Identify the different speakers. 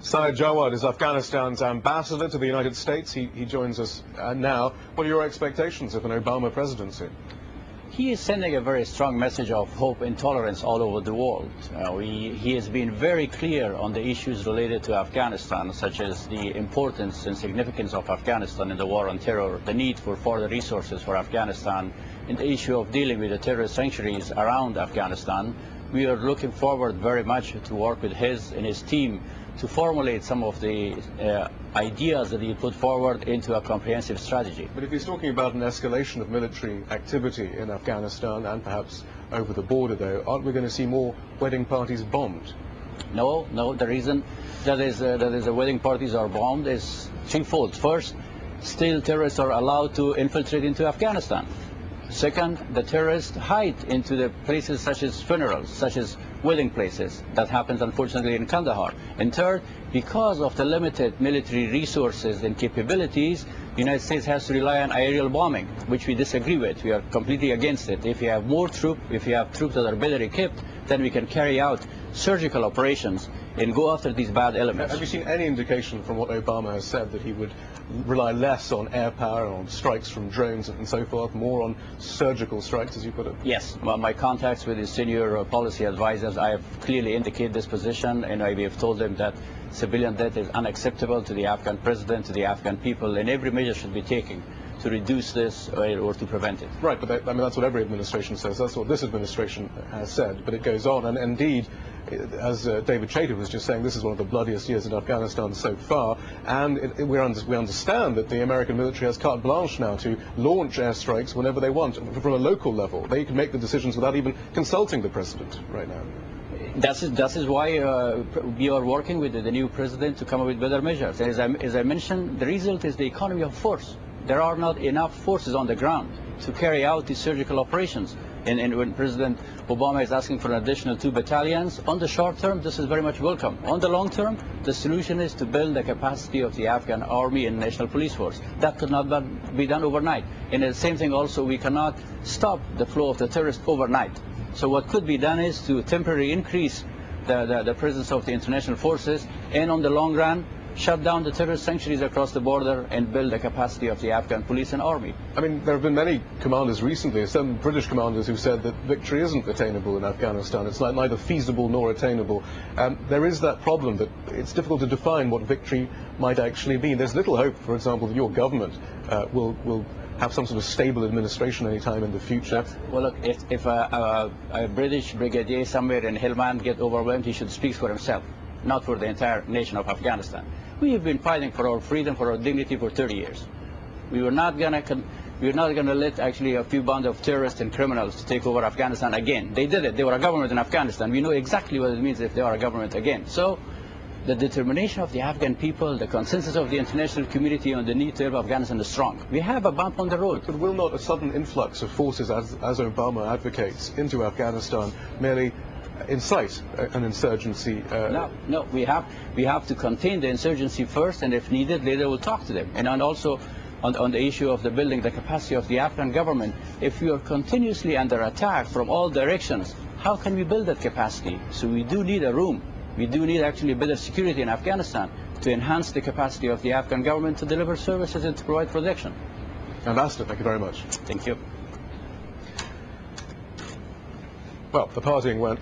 Speaker 1: Syed Jawad is Afghanistan's ambassador to the United States. He joins us now. What are your expectations of an Obama presidency?
Speaker 2: He is sending a very strong message of hope and tolerance all over the world. He has been very clear on the issues related to Afghanistan, such as the importance and significance of Afghanistan in the war on terror, the need for further resources for Afghanistan, and the issue of dealing with the terrorist sanctuaries around Afghanistan. We are looking forward very much to work with his team to formulate some of the ideas that he put forward into a comprehensive strategy.
Speaker 1: But if he's talking about an escalation of military activity in Afghanistan and perhaps over the border, though, aren't we going to see more wedding parties bombed?
Speaker 2: No. The reason that the wedding parties are bombed is threefold. First, still terrorists are allowed to infiltrate into Afghanistan. Second, the terrorists hide into the places such as funerals, such as wedding places. That happens, unfortunately, in Kandahar. And third, because of the limited military resources and capabilities, the United States has to rely on aerial bombing, which we disagree with. We are completely against it. If you have more troops, if you have troops that are better equipped, then we can carry out surgical operations and go after these bad elements.
Speaker 1: Have you seen any indication from what Obama has said that he would rely less on air power, on strikes from drones and so forth, more on surgical strikes, as you put it?
Speaker 2: Yes. Well, my contacts with his senior policy advisors, I have clearly indicated this position, and we have told them that civilian death is unacceptable to the Afghan president, to the Afghan people, and every measure should be taken to reduce this or to prevent it.
Speaker 1: Right, but that's what every administration says. That's what this administration has said. But it goes on, and indeed, as David Chater was just saying, this is one of the bloodiest years in Afghanistan so far, and we understand that the American military has carte blanche now to launch airstrikes whenever they want from a local level. They can make the decisions without even consulting the president right now.
Speaker 2: That is why we are working with the new president to come up with better measures. As I mentioned, the result is the economy of force. There are not enough forces on the ground to carry out these surgical operations. And when President Obama is asking for an additional 2 battalions, on the short term, this is very much welcome. On the long term, the solution is to build the capacity of the Afghan army and national police force. That could not be done overnight. And the same thing also, we cannot stop the flow of the terrorists overnight. So what could be done is to temporarily increase the presence of the international forces, and on the long run, shut down the terrorist sanctuaries across the border and build the capacity of the Afghan police and army. I
Speaker 1: mean, there have been many commanders recently, some British commanders who said that victory isn't attainable in Afghanistan. It's neither feasible nor attainable. There is that problem that it's difficult to define what victory might actually be. There's little hope, for example, that your government will have some sort of stable administration any time in the future.
Speaker 2: Well, look, if a British brigadier somewhere in Helmand gets overwhelmed, he should speak for himself, not for the entire nation of Afghanistan. We have been fighting for our freedom, for our dignity for 30 years. We were not going to let actually a few band of terrorists and criminals to take over Afghanistan again. They did it. They were a government in Afghanistan. We know exactly what it means if they are a government again. So the determination of the Afghan people, the consensus of the international community on the need to help Afghanistan is strong. We have a bump on the road.
Speaker 1: But will not a sudden influx of forces, as Obama advocates, into Afghanistan merely incite an insurgency?
Speaker 2: No. We have to contain the insurgency first, and if needed, later we'll talk to them. And also on the issue of the building the capacity of the Afghan government, if we are continuously under attack from all directions, how can we build that capacity? So we do need a room. We do need actually better security in Afghanistan to enhance the capacity of the Afghan government to deliver services and to provide protection.
Speaker 1: Ambassador, thank you very much.
Speaker 2: Thank you.
Speaker 1: Well, the partying went